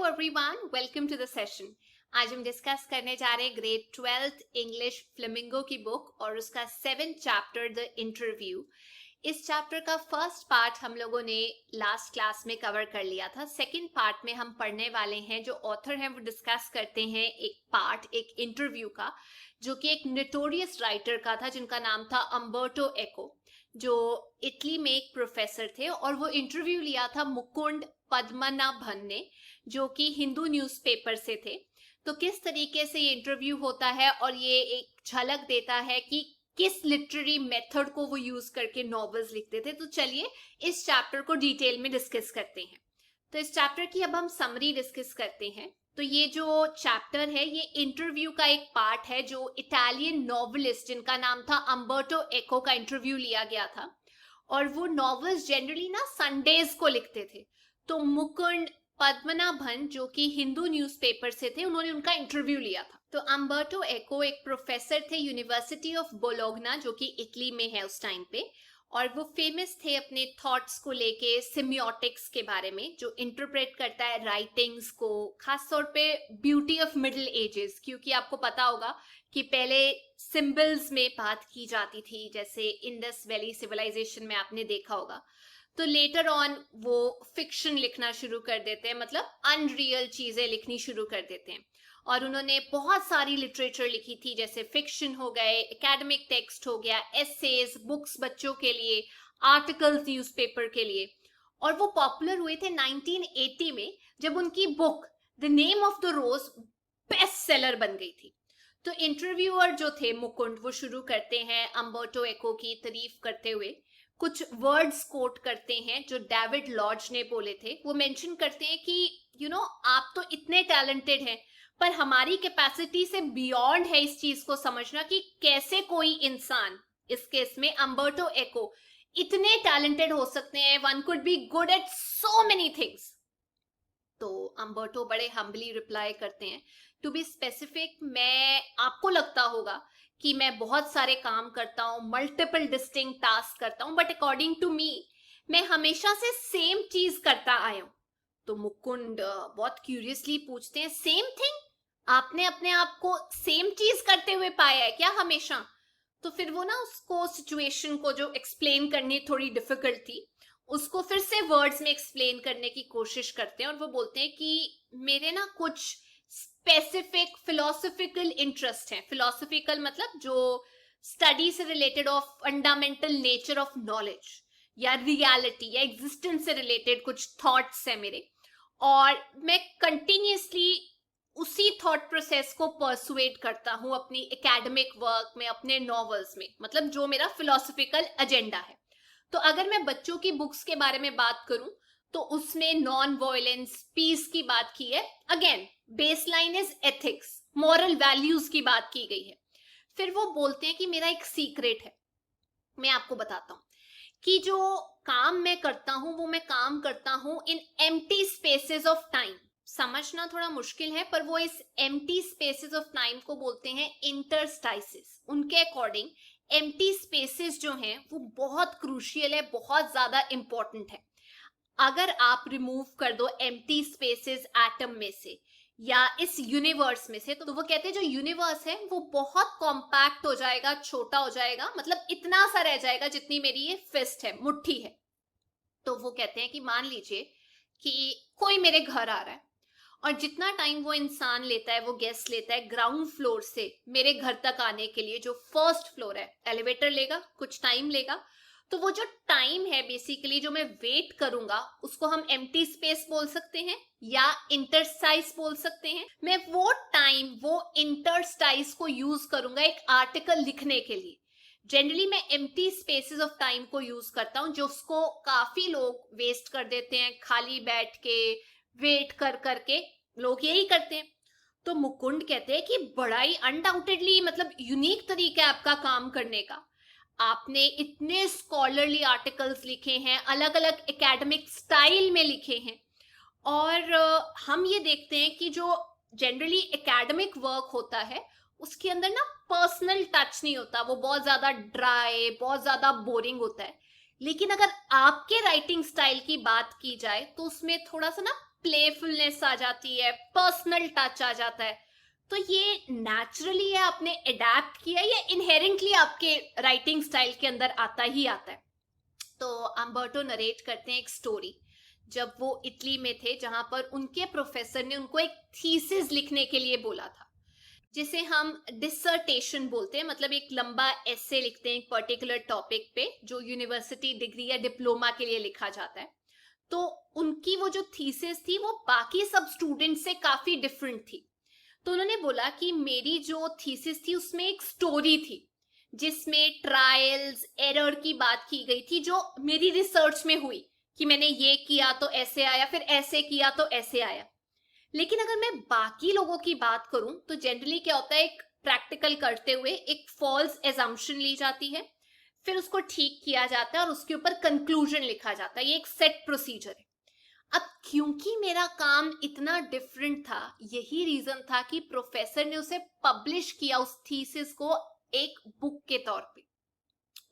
Everyone, welcome to the session. आज हम discuss करने जा रहे हैं ग्रेड 12th इंग्लिश फ्लेमिंगो की बुक और उसका 7th चैप्टर द इंटरव्यू। इस चैप्टर का फर्स्ट पार्ट हम लोगों ने लास्ट क्लास में कवर कर लिया था। सेकंड पार्ट में हम पढ़ने वाले हैं, जो ऑथर हैं वो डिस्कस करते हैं एक इंटरव्यू का, जो कि एक नोटोरियस राइटर का था जिनका नाम था अम्बर्टो एको, जो इटली में एक प्रोफेसर थे और वो इंटरव्यू लिया था मुकुंद पद्मनाभन ने, जो कि हिंदू न्यूज़पेपर से थे। तो किस तरीके से ये इंटरव्यू होता है और ये एक झलक देता है कि किस लिटरेरी मेथड को वो यूज करके नॉवेल्स लिखते थे। तो चलिए इस चैप्टर को डिटेल में डिस्कस करते हैं। तो इस चैप्टर की अब हम समरी डिस्कस करते हैं। तो ये जो चैप्टर है ये इंटरव्यू का एक पार्ट है, जो इटालियन नॉवेलिस्ट जिनका नाम था अम्बर्टो एको का इंटरव्यू लिया गया था। और वो नॉवेल्स जनरली ना संडेज को लिखते थे। तो मुकुंद पद्मनाभन, जो कि हिंदू न्यूज़पेपर से थे, उन्होंने उनका इंटरव्यू लिया था। तो अम्बर्टो एको एक प्रोफेसर थे यूनिवर्सिटी ऑफ बोलोग्ना, जो कि इटली में है उस टाइम पे, और वो फेमस थे अपने थॉट्स को लेके, सिम्योटिक्स के बारे में, जो इंटरप्रेट करता है राइटिंग्स को, खासतौर पे ब्यूटी ऑफ मिडिल एजेस, क्योंकि आपको पता होगा कि पहले सिंबल्स में बात की जाती थी, जैसे इंडस वैली सिविलाइजेशन में आपने देखा होगा। तो लेटर ऑन वो फिक्शन लिखना शुरू कर देते हैं, मतलब अनरियल चीजें लिखनी शुरू कर देते हैं। और उन्होंने बहुत सारी लिटरेचर लिखी थी, जैसे फिक्शन हो गए, एकेडमिक टेक्स्ट हो गया, एसेज, बुक्स बच्चों के लिए, आर्टिकल्स न्यूज़पेपर के लिए। और वो पॉपुलर हुए थे 1980 में, जब उनकी book the name of the rose best seller बन गई थी। तो इंटरव्यूअर जो थे मुकुंद, वो शुरू करते हैं अम्बर्टो एको की तारीफ करते हुए, कुछ वर्ड्स कोट करते हैं जो डेविड लॉज ने बोले थे। वो मेंशन करते हैं कि आप तो इतने टैलेंटेड हैं, पर हमारी कैपेसिटी से बियॉन्ड है इस चीज को समझना कि कैसे कोई इंसान, इस केस में अम्बर्टो एको, इतने टैलेंटेड हो सकते हैं। One could be good at so many things. तो अम्बर्टो बड़े हम्बली रिप्लाई करते हैं, टू बी स्पेसिफिक, मैं आपको लगता होगा कि मैं बहुत सारे काम करता हूं, मल्टीपल डिस्टिंक्ट टास्क करता हूं, बट अकॉर्डिंग टू मी मैं हमेशा से सेम चीज करता आया हूं। तो मुकुंद बहुत क्यूरियसली पूछते हैं, सेम थिंग? आपने अपने आप को सेम चीज करते हुए पाया है क्या हमेशा? तो फिर वो ना उसको, सिचुएशन को जो एक्सप्लेन करनी थोड़ी डिफिकल्ट थी, उसको फिर से वर्ड्स में एक्सप्लेन करने की कोशिश करते हैं। और वो बोलते हैं कि मेरे ना कुछ स्पेसिफिक फिलोसॉफिकल इंटरेस्ट है। फिलोसॉफिकल मतलब जो स्टडी से related of fundamental nature of knowledge या रियलिटी या एग्जिस्टेंस से रिलेटेड कुछ थॉट्स है मेरे, और मैं कंटिन्यूसली उसी थॉट प्रोसेस को परसुएट करता हूं अपनी एकेडमिक वर्क में, अपने नॉवेल्स में, मतलब जो मेरा फिलोसॉफिकल एजेंडा है। तो अगर मैं बच्चों की बुक्स के बारे में बात करूं तो उसमें नॉन वायलेंस, पीस की बात की है। Again baseline is ethics, moral values की बात की गई है। फिर वो बोलते हैं कि मेरा एक सीक्रेट है, मैं आपको बताता हूं कि जो काम मैं करता हूं वो मैं काम करता हूं in empty spaces of time. समझना थोड़ा मुश्किल है, पर वो इस एम्प्टी स्पेसेस ऑफ टाइम को बोलते हैं इंटरस्टाइसिस। उनके अकॉर्डिंग एम्प्टी स्पेसेस जो हैं वो बहुत क्रूशियल है, बहुत ज्यादा इंपॉर्टेंट है। अगर आप रिमूव कर दो एम्प्टी स्पेसेस एटम में से या इस यूनिवर्स में से, तो वो कहते हैं जो यूनिवर्स है वो बहुत कॉम्पैक्ट हो जाएगा, छोटा हो जाएगा, मतलब इतना सा रह जाएगा जितनी मेरी ये फिस्ट है, मुट्ठी है। तो वो कहते हैं कि मान लीजिए कि कोई मेरे घर आ रहा है और जितना टाइम वो इंसान लेता है, वो गेस्ट लेता है ग्राउंड फ्लोर से मेरे घर तक आने के लिए, जो फर्स्ट फ्लोर है, एलिवेटर लेगा, कुछ टाइम लेगा। तो वो जो टाइम है बेसिकली जो मैं वेट करूंगा, उसको हम एम्प्टी स्पेस बोल सकते हैं या इंटरस्टाइस बोल सकते हैं। मैं वो टाइम, वो इंटरस्टाइस को यूज करूंगा एक आर्टिकल लिखने के लिए। जनरली मैं एम्प्टी स्पेसेस ऑफ टाइम को यूज करता हूं, जो उसको काफी लोग वेस्ट कर देते हैं, खाली बैठ के वेट कर करके लोग यही करते हैं। तो मुकुंद कहते हैं कि बड़ा ही अनडाउटेडली, मतलब यूनिक तरीका है आपका काम करने का। आपने इतने स्कॉलरली आर्टिकल्स लिखे हैं, अलग अलग एकेडमिक स्टाइल में लिखे हैं। और हम ये देखते हैं कि जो जनरली एकेडमिक वर्क होता है उसके अंदर ना पर्सनल टच नहीं होता, वो बहुत ज्यादा ड्राई, बहुत ज्यादा बोरिंग होता है। लेकिन अगर आपके राइटिंग स्टाइल की बात की जाए तो उसमें थोड़ा सा ना प्लेफुलनेस आ जाती है, पर्सनल टच आ जाता है। तो ये नेचुरली है, आपने अडेप्ट किया, या इनहेरेंटली आपके राइटिंग स्टाइल के अंदर आता ही आता है? तो अम्बर्टो नरेट करते हैं एक स्टोरी, जब वो इटली में थे, जहां पर उनके प्रोफेसर ने उनको एक थीसिस लिखने के लिए बोला था, जिसे हम डिसर्टेशन बोलते हैं। मतलब एक लंबा एसे लिखते हैं एक पर्टिकुलर टॉपिक पे, जो यूनिवर्सिटी डिग्री या डिप्लोमा के लिए लिखा जाता है। तो उनकी वो जो थीसिस थी वो बाकी सब स्टूडेंट से काफी डिफरेंट थी। तो उन्होंने बोला कि मेरी जो थीसिस थी उसमें एक स्टोरी थी, जिसमें ट्रायल्स एरर की बात की गई थी, जो मेरी रिसर्च में हुई कि मैंने ये किया तो ऐसे आया, फिर ऐसे किया तो ऐसे आया। लेकिन अगर मैं बाकी लोगों की बात करूं तो जनरली क्या होता है, एक प्रैक्टिकल करते हुए एक फॉल्स एजम्पशन ली जाती है, फिर उसको ठीक किया जाता है और उसके ऊपर कंक्लूजन लिखा जाता है। ये एक सेट प्रोसीजर है। अब क्योंकि मेरा काम इतना डिफरेंट था, यही रीजन था कि प्रोफेसर ने उसे पब्लिश किया, उस थीसिस को, एक बुक के तौर पे।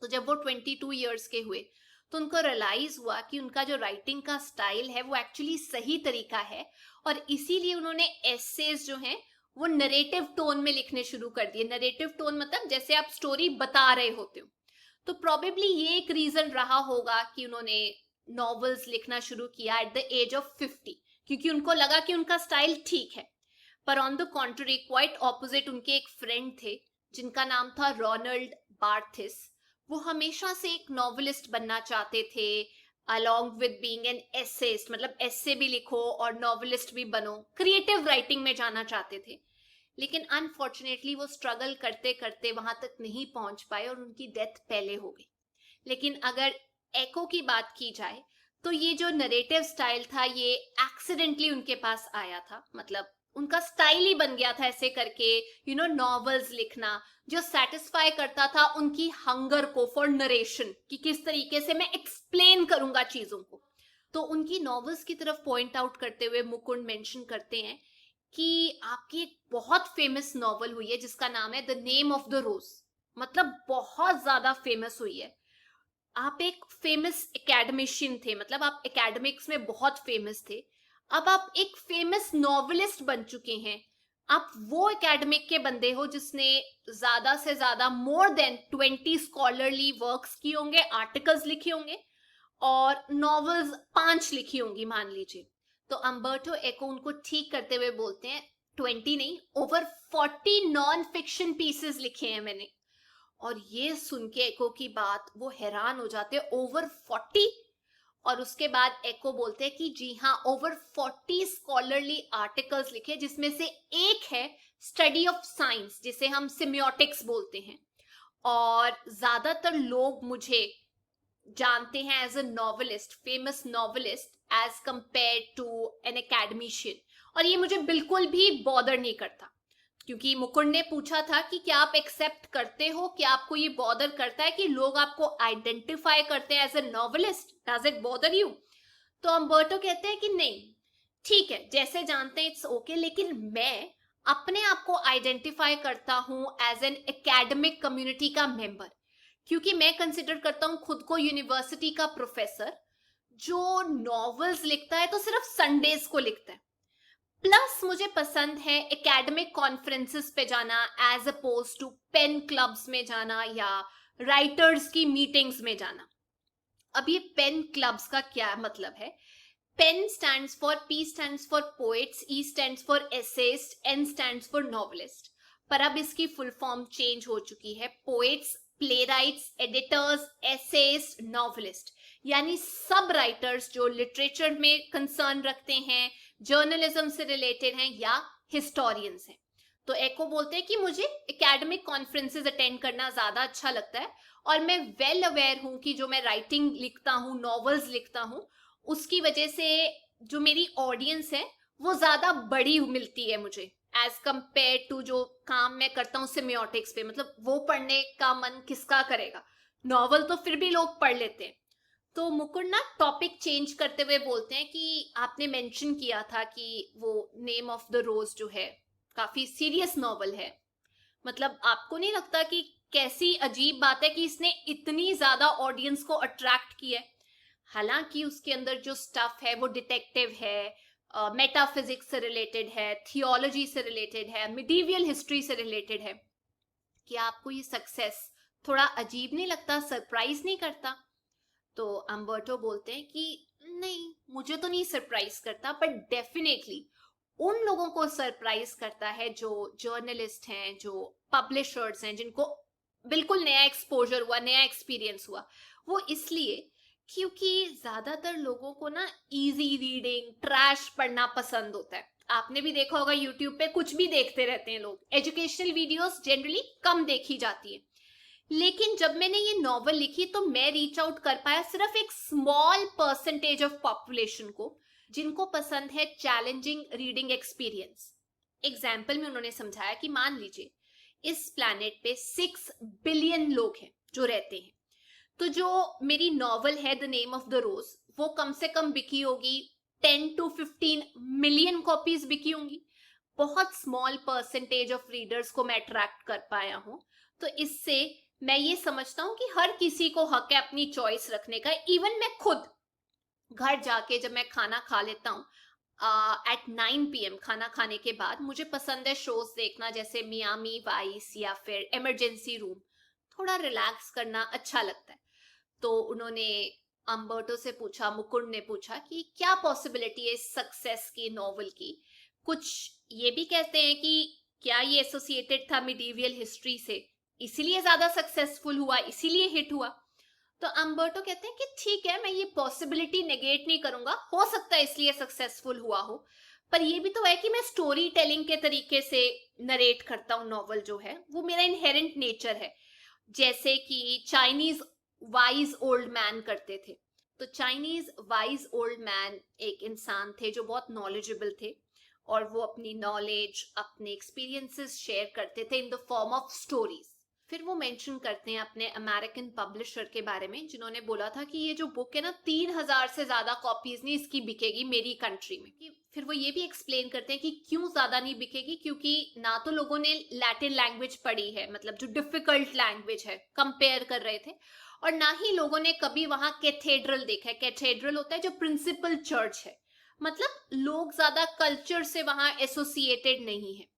तो जब वो 22 इयर्स के हुए तो उनको रियलाइज हुआ कि उनका जो राइटिंग का स्टाइल है वो एक्चुअली सही तरीका है, और इसीलिए उन्होंने एसेज जो हैं वो नरेटिव टोन में लिखने शुरू कर दिए। नरेटिव टोन मतलब जैसे आप स्टोरी बता रहे होते हो। तो प्रोबेबली ये एक रीजन रहा होगा कि उन्होंने नॉवेल्स लिखना शुरू किया एट द एज ऑफ 50, क्योंकि उनको लगा कि उनका स्टाइल ठीक है। पर ऑन द कॉन्ट्री, क्वाइट ऑपोजिट, उनके एक फ्रेंड थे जिनका नाम था रोनाल्ड बार्थिस। वो हमेशा से एक नॉवेलिस्ट बनना चाहते थे, along with being an essayist, मतलब एसे भी लिखो और नॉवेलिस्ट भी बनो, क्रिएटिव राइटिंग में जाना चाहते थे। लेकिन अनफॉर्चुनेटली वो स्ट्रगल करते करते वहां तक नहीं पहुंच पाए और उनकी डेथ पहले हो गई। लेकिन अगर एको की बात की जाए तो ये जो नरेटिव स्टाइल था ये एक्सीडेंटली उनके पास आया था। मतलब उनका स्टाइल ही बन गया था ऐसे करके नॉवेल्स लिखना, जो सेटिस्फाई करता था उनकी हंगर को फॉर नरेशन, कि किस तरीके से मैं एक्सप्लेन करूंगा चीजों को। तो उनकी नॉवेल्स की तरफ पॉइंट आउट करते हुए मुकुंद मेंशन करते हैं कि आपकी एक बहुत फेमस नॉवल हुई है जिसका नाम है द नेम ऑफ द रोज। मतलब बहुत ज्यादा फेमस हुई है। आप एक फेमस एकेडमिशियन थे, मतलब आप एकेडमिक्स में बहुत फेमस थे। अब आप एक फेमस नॉवेलिस्ट बन चुके हैं। आप वो एकेडमिक के बंदे हो जिसने ज्यादा से ज्यादा मोर देन 20 स्कॉलरली वर्क्स की होंगे, आर्टिकल्स लिखे होंगे, और नॉवेल्स 5 लिखी होंगी मान लीजिए। तो अम्बर्टो एको उनको ठीक करते हुए बोलते हैं 20 नहीं, ओवर 40 नॉन फिक्शन पीसेस लिखे हैं मैंने। और ये सुन के एको की बात, वो हैरान हो जाते हैं, ओवर 40। और उसके बाद एको बोलते हैं कि जी हाँ, ओवर 40 स्कॉलरली आर्टिकल्स लिखे, जिसमें से एक है स्टडी ऑफ साइंस, जिसे हम सिम्योटिक्स बोलते हैं। और ज्यादातर लोग मुझे जानते हैं as a novelist, famous novelist, as compare to an academician. और ये मुझे बिल्कुल भी बॉदर नहीं करता, क्योंकि मुकुंद ने पूछा था कि क्या आप एक्सेप्ट करते हो, क्या आपको ये बॉदर करता है कि लोग आपको आइडेंटिफाई करते हैं as a novelist, does it bother you? तो अम्बर्टो कहते हैं कि नहीं, ठीक है, जैसे जानते हैं इट्स ओके, लेकिन मैं अपने आप को आइडेंटिफाई करता हूं एज एन एकेडमिक कम्युनिटी का मेंबर, क्योंकि मैं कंसिडर करता हूं खुद को यूनिवर्सिटी का प्रोफेसर जो नॉवेल्स लिखता है तो सिर्फ संडेज को लिखता है। प्लस मुझे पसंद है एकेडमिक कॉन्फ्रेंसेस पे जाना as oppose to PEN clubs में जाना या राइटर्स की मीटिंग्स में जाना। अब ये पेन क्लब्स का क्या मतलब है? PEN stands for, P stands for poets, E stands for essayist, N stands for novelist. पर अब इसकी फुल फॉर्म चेंज हो चुकी है, poets, playwrights, editors, essayist, novelist. यानी सब राइटर्स जो लिटरेचर में कंसर्न रखते हैं, जर्नलिज्म से रिलेटेड हैं या हिस्टोरियंस हैं। तो एको बोलते हैं कि मुझे एकेडमिक कॉन्फ्रेंसेस अटेंड करना ज्यादा अच्छा लगता है, और मैं वेल अवेयर हूं कि जो मैं राइटिंग लिखता हूं, नॉवेल्स लिखता हूं, उसकी वजह से जो मेरी ऑडियंस है वो ज्यादा बड़ी मिलती है मुझे एज कंपेयर टू जो काम मैं करता हूँ सिम्योटिक्स पे। मतलब वो पढ़ने का मन किसका करेगा, नॉवल तो फिर भी लोग पढ़ लेते हैं। तो मुकुंद ना टॉपिक चेंज करते हुए बोलते हैं कि आपने मेंशन किया था कि वो नेम ऑफ द रोज जो है काफी सीरियस नॉवल है। मतलब आपको नहीं लगता कि कैसी अजीब बात है कि इसने इतनी ज्यादा ऑडियंस को अट्रैक्ट किया है? हालांकि उसके अंदर जो स्टफ है वो डिटेक्टिव है, मेटाफिजिक्स से रिलेटेड है, थियोलॉजी से रिलेटेड है, मिडीवियल हिस्ट्री से रिलेटेड है। कि आपको ये सक्सेस थोड़ा अजीब नहीं लगता, सरप्राइज नहीं करता? तो अम्बर्टो बोलते हैं कि नहीं, मुझे तो नहीं सरप्राइज करता, पर डेफिनेटली उन लोगों को सरप्राइज करता है जो जर्नलिस्ट हैं, जो पब्लिशर्स हैं, जिनको बिल्कुल नया एक्सपोजर हुआ, नया एक्सपीरियंस हुआ। वो इसलिए क्योंकि ज्यादातर लोगों को ना इजी रीडिंग, ट्रैश पढ़ना पसंद होता है। आपने भी देखा होगा यूट्यूब पे कुछ भी देखते रहते हैं लोग, एजुकेशनल वीडियोस जनरली कम देखी जाती है। लेकिन जब मैंने ये नॉवल लिखी तो मैं रीच आउट कर पाया सिर्फ एक स्मॉल परसेंटेज ऑफ पॉपुलेशन को, जिनको पसंद है चैलेंजिंग रीडिंग एक्सपीरियंस। एग्जाम्पल में उन्होंने समझाया कि मान लीजिए इस प्लैनेट पे 6 बिलियन लोग हैं जो रहते हैं, तो जो मेरी नॉवल है द नेम ऑफ द रोज, वो कम से कम बिकी होगी 10 to 15 मिलियन कॉपीज बिकी होंगी। बहुत स्मॉल परसेंटेज ऑफ रीडर्स को मैं अट्रैक्ट कर पाया हूं। तो इससे मैं ये समझता हूं कि हर किसी को हक है अपनी चॉइस रखने का। इवन मैं खुद घर जाके जब मैं खाना खा लेता हूँ एट 9 PM, खाना खाने के बाद मुझे पसंद है शोज देखना, जैसे मियामी वाइस या फिर इमरजेंसी रूम। थोड़ा रिलैक्स करना अच्छा लगता है। तो उन्होंने अम्बर्टो से पूछा, मुकुंद ने पूछा कि क्या पॉसिबिलिटी है इस सक्सेस की नॉवल की। कुछ ये भी कहते हैं कि क्या ये एसोसिएटेड था मिडीवियल हिस्ट्री से, इसीलिए ज्यादा सक्सेसफुल हुआ, इसीलिए हिट हुआ। तो अम्बर्टो कहते हैं कि ठीक है, मैं ये पॉसिबिलिटी नेगेट नहीं करूंगा, हो सकता है इसलिए सक्सेसफुल हुआ हो, पर ये भी तो है कि मैं स्टोरी टेलिंग के तरीके से नरेट करता हूँ नॉवल जो है, वो मेरा इनहेरेंट नेचर है। जैसे कि चाइनीज वाइज ओल्ड मैन करते थे। तो चाइनीज वाइज ओल्ड मैन एक इंसान थे जो बहुत नॉलेजेबल थे, और वो अपनी नॉलेज, अपने एक्सपीरियंसेस शेयर करते थे in the form of stories. फिर वो मेंशन करते हैं अपने अमेरिकन पब्लिशर के बारे में, जिन्होंने बोला था कि ये जो बुक है ना, 3000 से ज्यादा कॉपीज नहीं इसकी बिकेगी मेरी कंट्री में। फिर वो ये भी एक्सप्लेन करते हैं कि क्यों ज्यादा नहीं बिकेगी, क्योंकि ना तो लोगों ने लैटिन लैंग्वेज पढ़ी है, मतलब जो डिफिकल्ट लैंग्वेज है कंपेयर कर रहे थे, और ना ही लोगों ने कभी वहां कैथेड्रल देखा है। कैथेड्रल होता है जो प्रिंसिपल चर्च है, मतलब लोग ज्यादा कल्चर से वहां एसोसिएटेड नहीं है।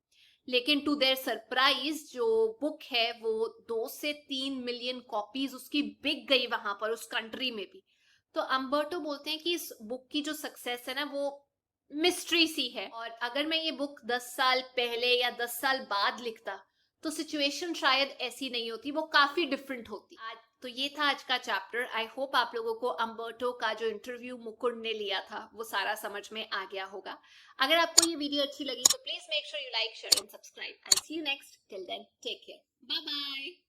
लेकिन टू देयर सरप्राइज जो बुक है वो 2 से 3 मिलियन कॉपीज उसकी बिक गई वहां पर, उस कंट्री में भी। तो अम्बर्टो बोलते हैं कि इस बुक की जो सक्सेस है ना, वो मिस्ट्री सी है, और अगर मैं ये बुक 10 साल पहले या 10 साल बाद लिखता तो सिचुएशन शायद ऐसी नहीं होती, वो काफी डिफरेंट होती। आज तो ये था आज का चैप्टर। आई होप आप लोगों को अम्बर्टो का जो इंटरव्यू मुकुंद ने लिया था वो सारा समझ में आ गया होगा। अगर आपको ये वीडियो अच्छी लगी तो please make sure you like, share and subscribe. I see you next. Till then take care, bye bye.